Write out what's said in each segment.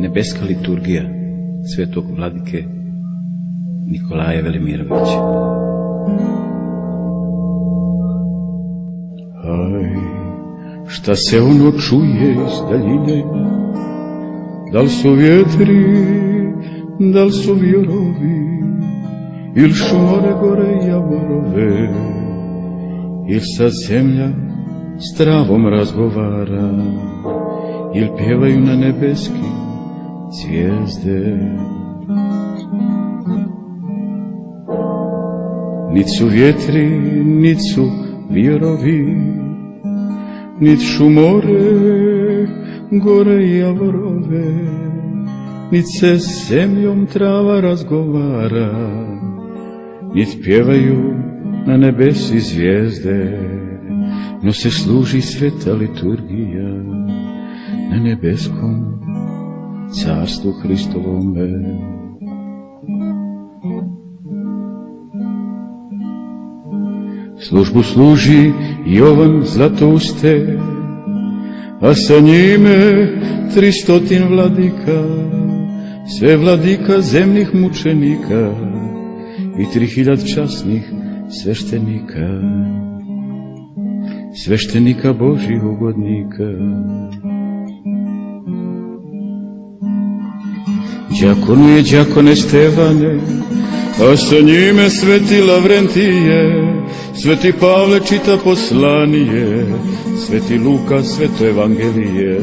nebeska liturgija svetog vladike Nikolaja Velimirovića. Aj, šta se ono čuje iz daljine, da li su vjetri, da li su vjorovi, il šumore gore javorove, il sad zemlja s travom razgovara, il pjevaju na nebeski zvijezde. Nit su vjetri, nit su vjerovi, nit šumore gore javorove, nit se zemljom trava razgovara, nit pjevaju na nebesi zvijezde, no se služi sveta liturgija na nebeskom carstvu Hristovome. Službu služi Jovan Zlatouste, a sa njime 300 vladika, sve vladika zemnih mučenika i 3000 časnih sveštenika, sveštenika Božih ugodnika. Đakonuje đakone Stevane, a sa njime sveti Lavrentije, sveti Pavle čita poslanije, sveti Luka sveto evangelije.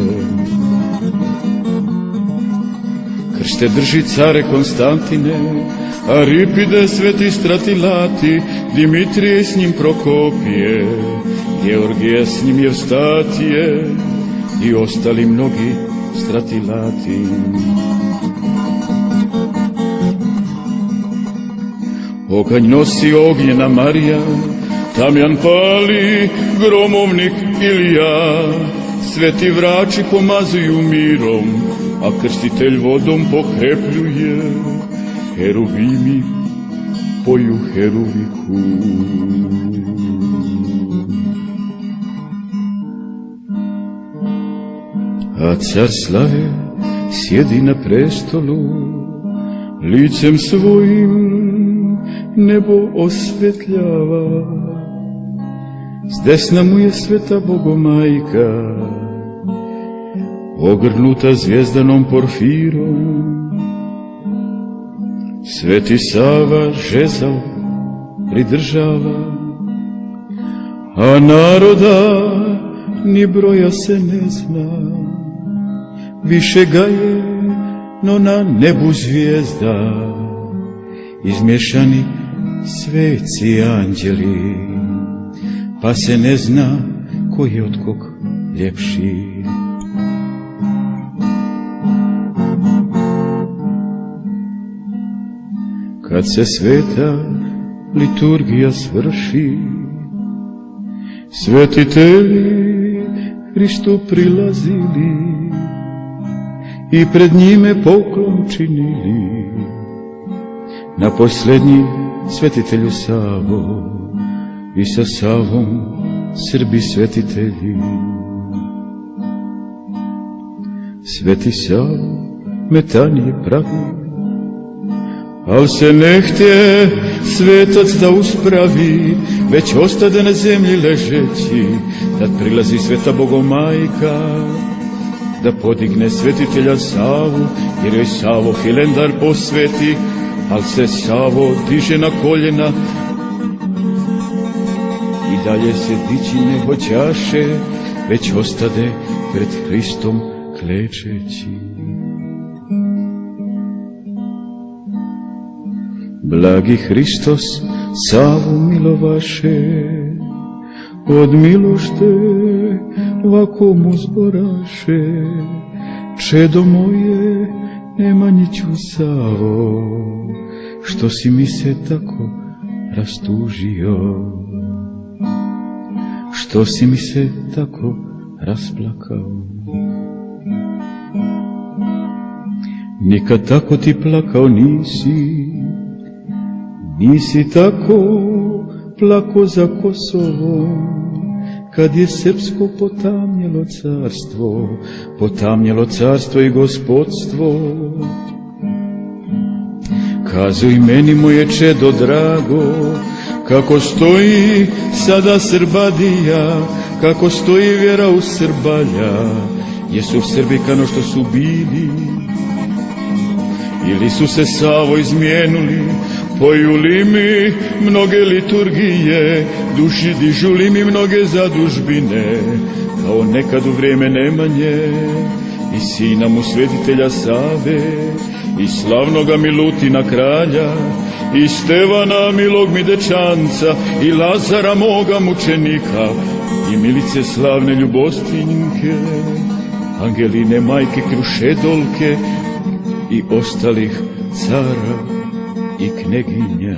Kršte drži care Konstantine, Aripide sveti Stratilati, Dimitrije s njim Prokopije, Georgije s njim Evstatije i ostali mnogi Stratilati. Oganj nosi ognjena Marija, Tamjan pali, gromovnik Ilija, sveti vrači pomazuju mirom, a krstitelj vodom pokrepljuje, heruvimi poju heruviku. A car slave sjedi na prestolu, licem svojim nebo osvetljava, s desna mu je sveta Bogomajka, ogrnuta zvijezdanom porfirom. Sveti Sava žezal pridržava, a naroda ni broja se ne zna, više ga je, no na nebu zvijezda, izmješani sveci anđeli, pa se ne zna ko je od kog ljepši. Kad se sveta liturgija svrši, svetitelji Hristu prilazili i pred njime poklon činili. Na posljednji svetitelju Savo i sa Savom Srbi svetitelji. Sveti Savo metanije pravi, al se ne htje svetac da uspravi, već ostade na zemlji ležeći. Tad prilazi sveta Bogomajka da podigne svetitelja Savu, jer joj Savo Hilendar posveti, al se Savo diže na koljena i dalje se dići ne hoćaše, već ostade pred Hristom klečeći. Blagi Hristos Savu milovaše, od milošte ovako mu zboraše, čedo moje Nemanjiću Savo, što si mi se tako rastužio, što si mi se tako rasplakao. Nikad tako ti plakao nisi, nisi tako plako za Kosovom, kad je srpsko potamnjelo carstvo i gospodstvo. Kazuj meni, moje čedo drago, kako stoji sada Srbadija, kako stoji vjera u Srbalja. Jesu Srbi kano što su bili, ili su se Savo izmijenuli? Poju li mi mnoge liturgije, duši dižu li mi mnoge zadužbine, kao nekad u vrijeme Nemanje i sina mu svetitelja Save, i slavnoga Milutina kralja, i Stevana milog mi dečanca, i Lazara moga mučenika, i Milice slavne ljubostinjke, Angeline majke Krušedolke i ostalih cara i kneginja.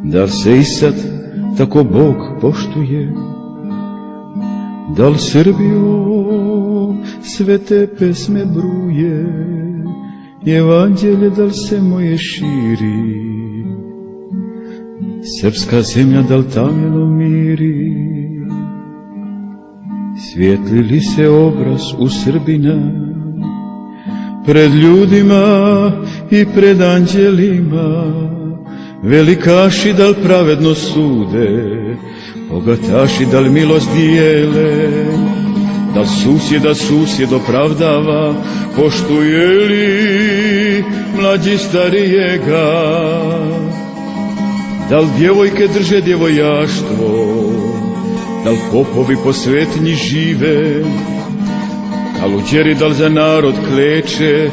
Da se i sad tako Bog poštuje, da li Srbijo sve te pesme bruje, evanđelje da li se moje širi, srpska zemlja da li tamjelo miri, svijetli li se obraz u Srbina, pred ljudima i pred anđelima, velikaši da li pravedno sude, bogataši da li milost dijele, da li susjed opravdava, poštuje li mlađi starijega, da li djevojke drže djevojaštvo, da li popovi po svetinji žive, kaluđeri da li za narod kleče,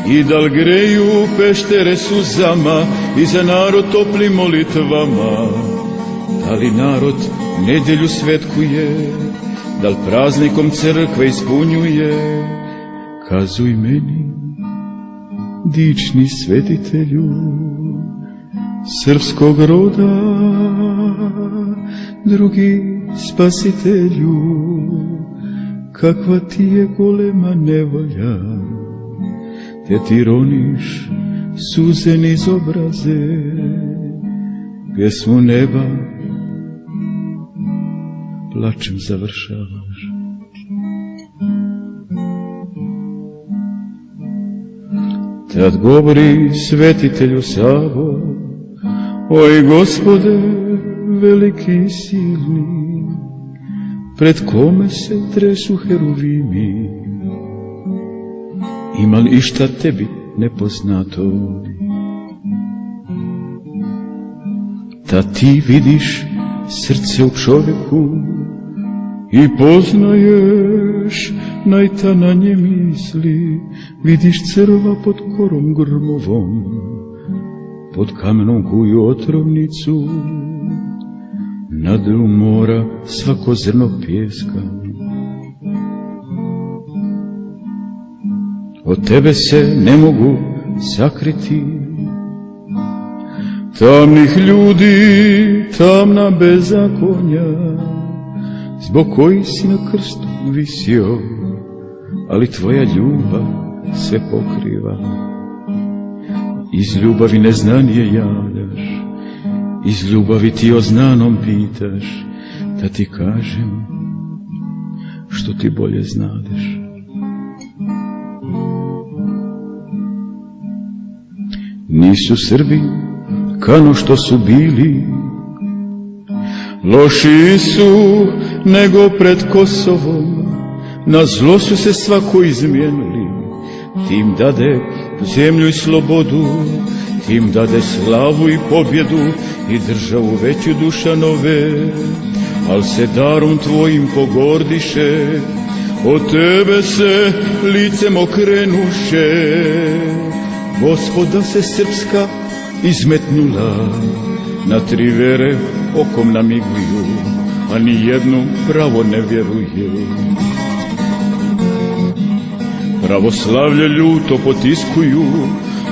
i da li greju peštere suzama i za narod toplim molitvama, da li narod nedjelju svetkuje, da li praznikom crkve ispunjuje. Kazuj meni, dični svetitelju srpskog roda, drugi spasitelju, kakva ti je golema nevolja, te ti roniš suze niz obraze, pjesmu neba plačem završavaš. Tad govori svetitelju Savo, oj Gospode veliki i silni, pred kome se tresu heruvimi, ima li išta tebi nepoznato? Da ti vidiš srce u čovjeku i poznaješ najtananje misli, vidiš crva pod korom grmovom, pod kamenom kuju otrovnicu, na dnu mora svako zrno pjeska. Od tebe se ne mogu sakriti tamnih ljudi, tamna bezakonja, zbog kojih si na krstu visio, ali tvoja ljubav sve pokriva. Iz ljubavi neznanje javljaš, iz ljubavi ti o znanom pitaš, da ti kažem što ti bolje znadeš. Nisu Srbi kano što su bili, lošiji su nego pred Kosovom, na zlo su se svako izmijenili, ti im dade zemlju i slobodu, ti im dade slavu i pobjedu i državu veću Dušanove, al se darom tvojim pogordiše, od tebe se licem okrenuše. Gospoda se srpska izmetnula, na tri vere okom namiguju, a ni jednu pravo ne vjeruje. Pravoslavlje ljuto potiskuju,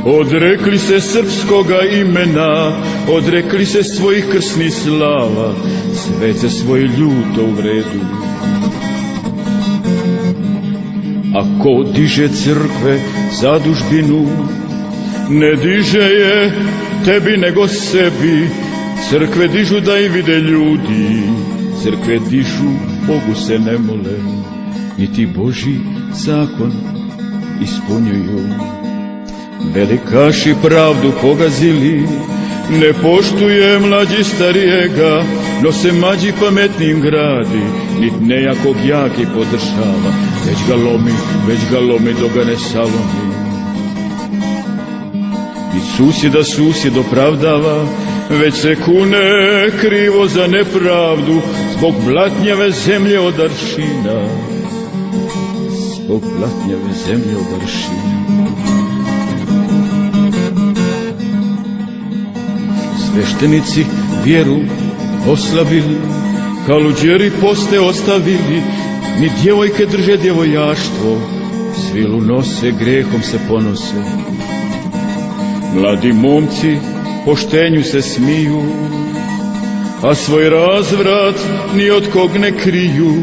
odrekli se srpskoga imena, odrekli se svojih krsnih slava, svece svoje ljuto u vredu. A ko diže crkve zadužbinu, ne diže je tebi nego sebi. Crkve dižu da i vide ljudi, crkve dižu, Bogu se ne mole, niti Božji zakon ispunjuju. Velikaši pravdu pogazili, ne poštuje mlađi starijega, no se mađi pametnim gradi, nit nejakog jaki podržava, već ga lomi dok ga ne salomi. Nit susjed opravdava, već se kune krivo za nepravdu, zbog blatnjave zemlje od aršina, zbog blatnjave zemlje od aršina. Sveštenici vjeru oslabili, kaluđeri poste ostavili, ni djevojke drže djevojaštvo, svilu nose, grehom se ponose. Mladi momci poštenju se smiju, a svoj razvrat ni od kog ne kriju,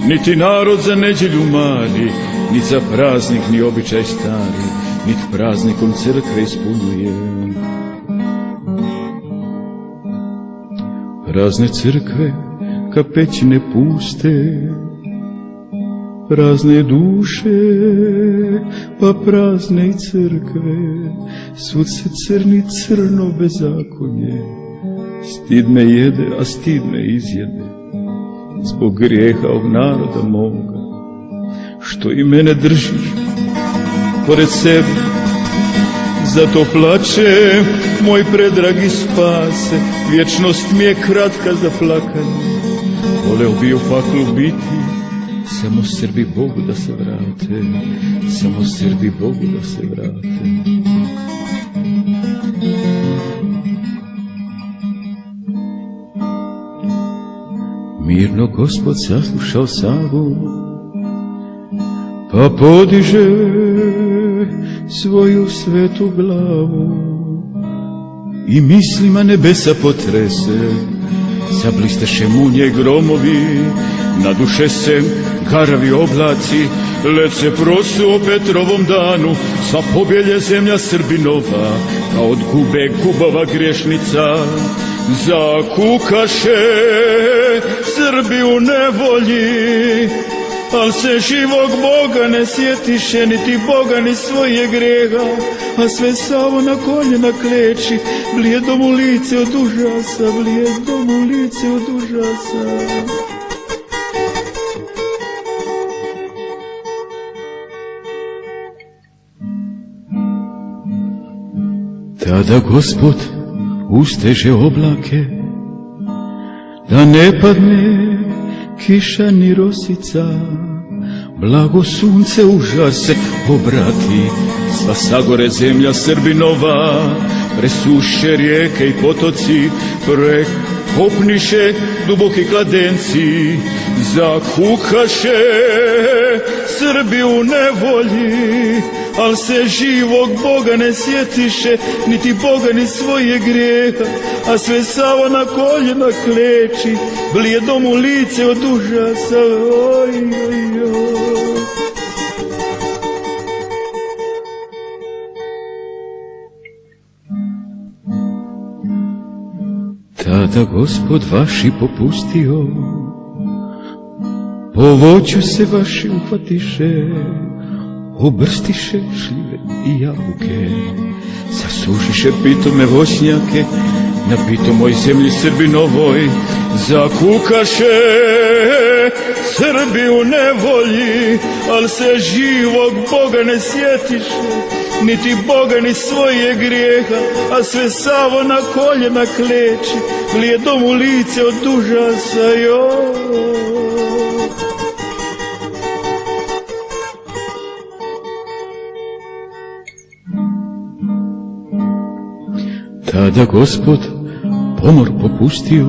niti narod za neđelju mali, niti za praznik ni običaj stari, niti praznikom crkve ispunjuje. Prazne crkve ka pećine puste, prazne duše pa prazne i crkve, svud se crni crno bezakonje. Stid me jede, a stid me izjede, zbog grijeha ovog naroda moga, što i mene drži pored sebe. Zato plače moj predragi spase, vječnost mi je kratka za plakanje. Voleo bi u paklu biti, samo Srbi Bogu da se vrate, samo Srbi Bogu da se vrate. Mirno Gospod saslušao Savu, pa podiže svoju svetu glavu i mislima nebesa potrese. Zablisteše munje gromovi, naduše se garavi oblaci, led se prosu o Petrovom danu, sva pobjelje zemlja Srbinova, a od gube gubava grešnica. Zakukaše Srbi u nevolji, al se živog Boga ne sjetiše, niti Boga ni svoje greha, a sve samo na koljena kleči, blijedom u lice od užasa, blijedom u lice od užasa. Tada Gospod usteže oblake, da ne padne kiša ni rosica, blago sunce užase obrati, sva sagore zemlja Srbinova, presuše rijeke i potoci, prekopniše duboki kladenci, zakukaše Srbi u nevolji, al se živog Boga ne sjetiše, niti Boga ni svoje grijeha, a sve samo na koljena kleči, blijedom u lice od užasa. Oj, oj, oj. Tada Gospod vaši popustio, po voću se vaši uhvatiše, obrstiše šljive i jabuke, zasušiše pitome voćnjake, na pitomoj zemlji Srbinovoj. Zakukaše Srbi u nevolji, al se živog Boga ne sjetiše, niti Boga ni svoje grijeha, a sve samo na koljena kleči, blijedom u lice od užasa. Tada Gospod pomor popustio,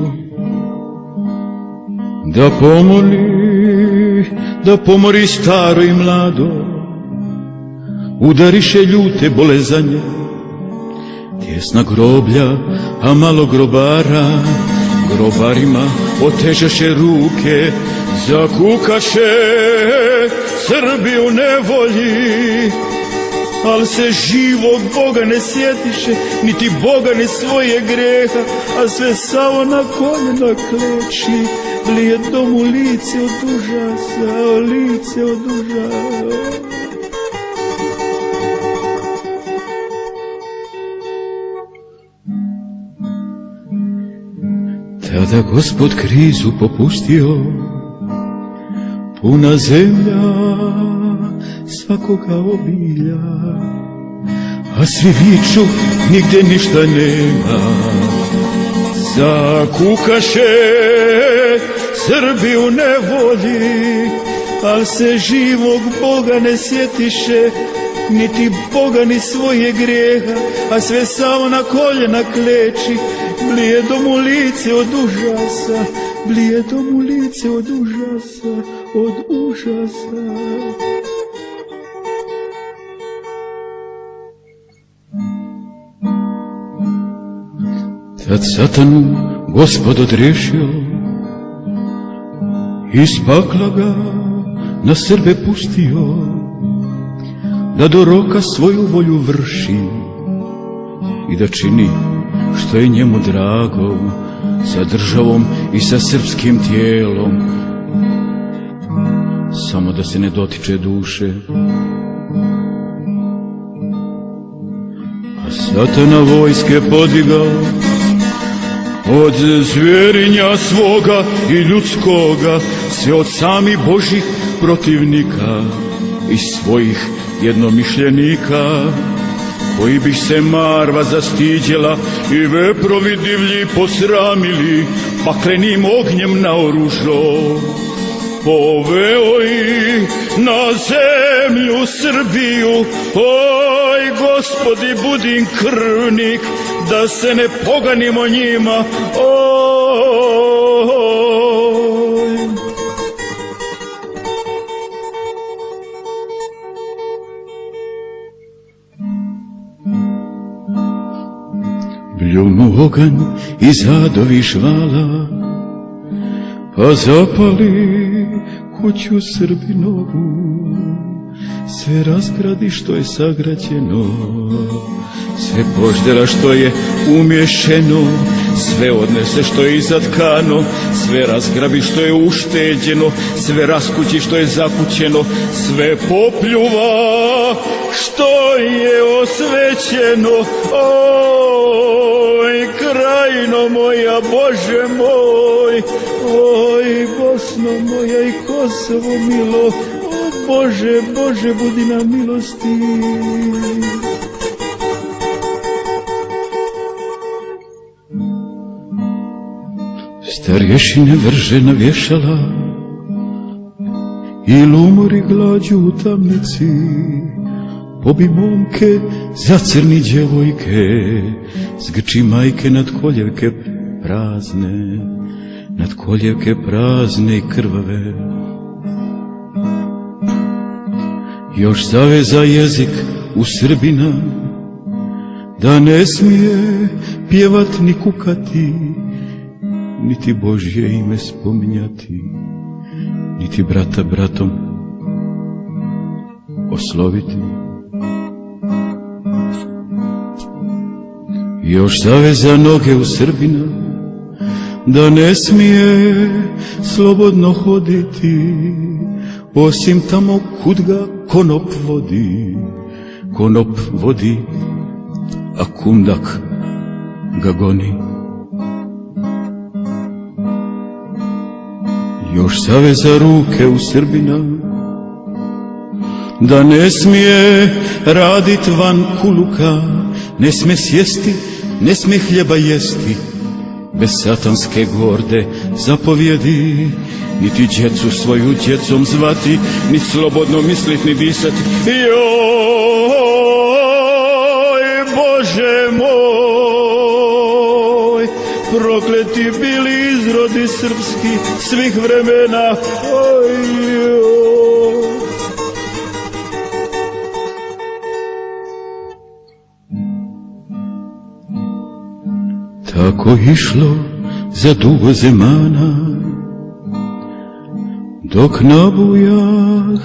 da pomori staro i mlado, udariše ljute bolezanje, tjesna groblja, a malo grobara, grobarima otežaše ruke, zakukaše Srbi u nevolji, al se živog Boga ne sjetiše, niti Boga ni svoje greha, a sve samo na koljena kleči, blijedom u lice od užasa, lice od užasa. Tada Gospod krizu popustio, puna zemlja svakoga obilja, a svi viču nigde ništa nema. Zakukaše Srbi u nevolji, al se živog Boga ne sjetiše, niti Boga ni svoje grijeha, a sve samo na koljena kleči, blijedom u lice od užasa, blijedom u lice od užasa, od užasa. Tad satanu Gospod odriješio, iz pakla ga na Srbe pustio, da do roka svoju volju vrši i da čini što je njemu drago, sa državom i sa srpskim tijelom, samo da se ne dotiče duše. A satana vojske podigao od zvjerinja svoga i ljudskoga, sve od samih Božih protivnika i svojih jednomišljenika, koji bi se marva zastiđela i veprovi divlji posramili, paklenim ognjem naoružao. Poveo ih na zemlju Srbiju, oj Gospodi budin krvnik, da se ne poganimo njima, oj. Bljunu oganj i zadovi žvala, pa zapali kuću Srbinovu, sve razgradi što je sagrađeno, sve poždela što je umješeno, sve odnese što je izatkano, sve razgrabi što je ušteđeno, sve raskući što je zakućeno, sve popljuva što je osvećeno. Oj, krajino moja, Bože moj, oj, Bosno moja i Kosovo milo, o Bože, Bože, budi na milosti. Starješine vrže na vješala i lumori glađu u tamnici, pobi momke, zacrni djevojke, zgrči majke nad koljevke prazne, nad koljevke prazne i krvave. Još zaveza jezik u Srbina, da ne smije pjevat ni kukati, niti Božje ime spominjati, niti brata bratom osloviti. Još zaveza noge u Srbina, da ne smije slobodno hoditi, osim tamo kud ga konop vodi, a kundak ga goni. Još zaveza ruke u Srbina, da ne smije radit van kuluka, ne smije sjesti, ne smije hljeba jesti, bez satanske gorde zapovjedi, niti djecu svoju djecom zvati, ni slobodno mislit, ni disati. Joj, Bože moj, prokleti bili izrodi srpski svih vremena, oj, joj. Tako išlo za dugo zemana, dok nabujah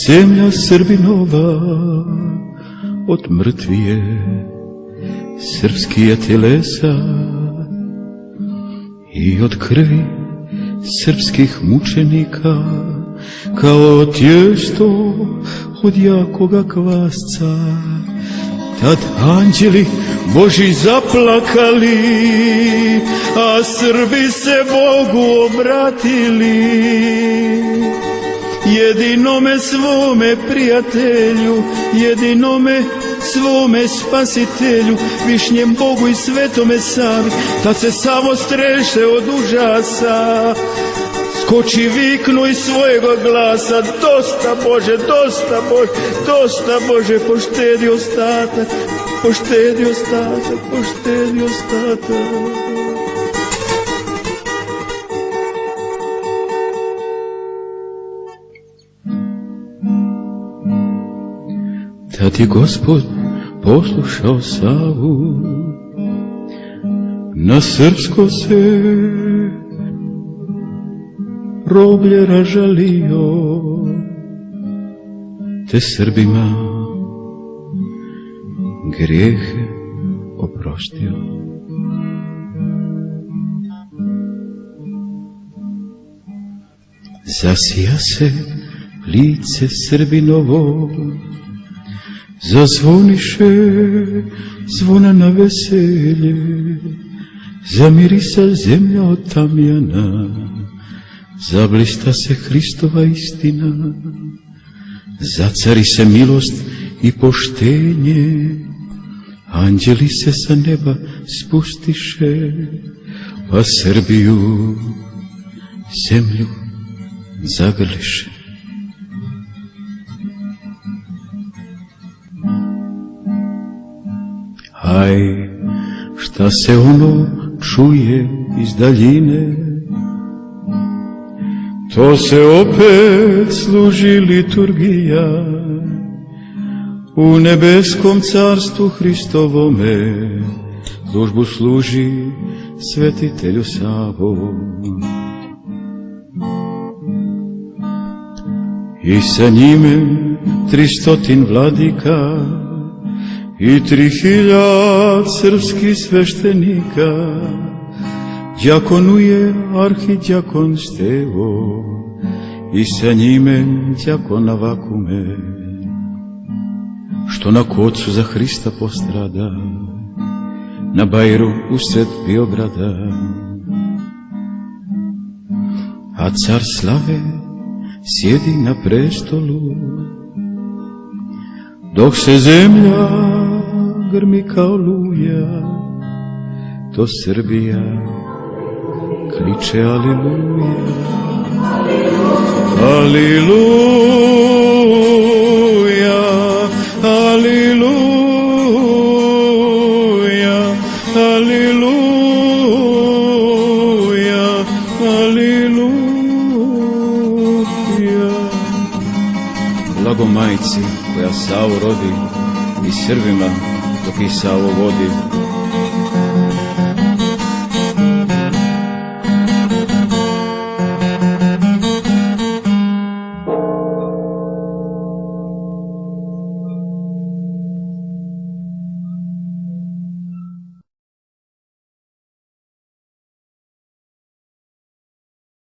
zemlja Srbinova, od mrtvije srpskije telesa i od krvi srpskih mučenika, kao tijesto od jakoga kvasca. Tad anđeli Boži zaplakali, a Srbi se Bogu obratili. Jedinome svome prijatelju, jedinome svome spasitelju, višnjem Bogu i svetome Savi, tad se samo streše od užasa. Skoči viknu iz svojega glasa, dosta Bože, dosta Bože, dosta Bože, poštedi ostatak, poštedi ostatak, poštedi ostatak. Tad je Gospod poslušao Savu, na srpsko se roblje ražalio, te Srbima grijehe oprostio. Zasija se lice Srbinovo, zazvoniše zvona na veselje, zamirisa zemlja od tamjana, zablista se Hristova istina, zacari se milost i poštenje, anđeli se sa neba spustiše, pa Srbiju zemlju zagrliše. Aj, šta se ono čuje iz daljine, to se opet služi liturgija u nebeskom carstvu Hristovome, službu služi svetitelju Savo. I sa njime 300 vladika i 3000 srpskih sveštenika, djakonuje arhidjakon Stevo i sa njime djakon Avakume, što na kocu za Hrista postrada, na Bajru usred Biograda. A car slave sjedi na prestolu, dok se zemlja grmi kao oluja, to Srbija kliče aliluja, aliluja, aliluja, aliluja, aliluja. Blago majci koja Savu rodi i Srbima dok ih Savo vodi,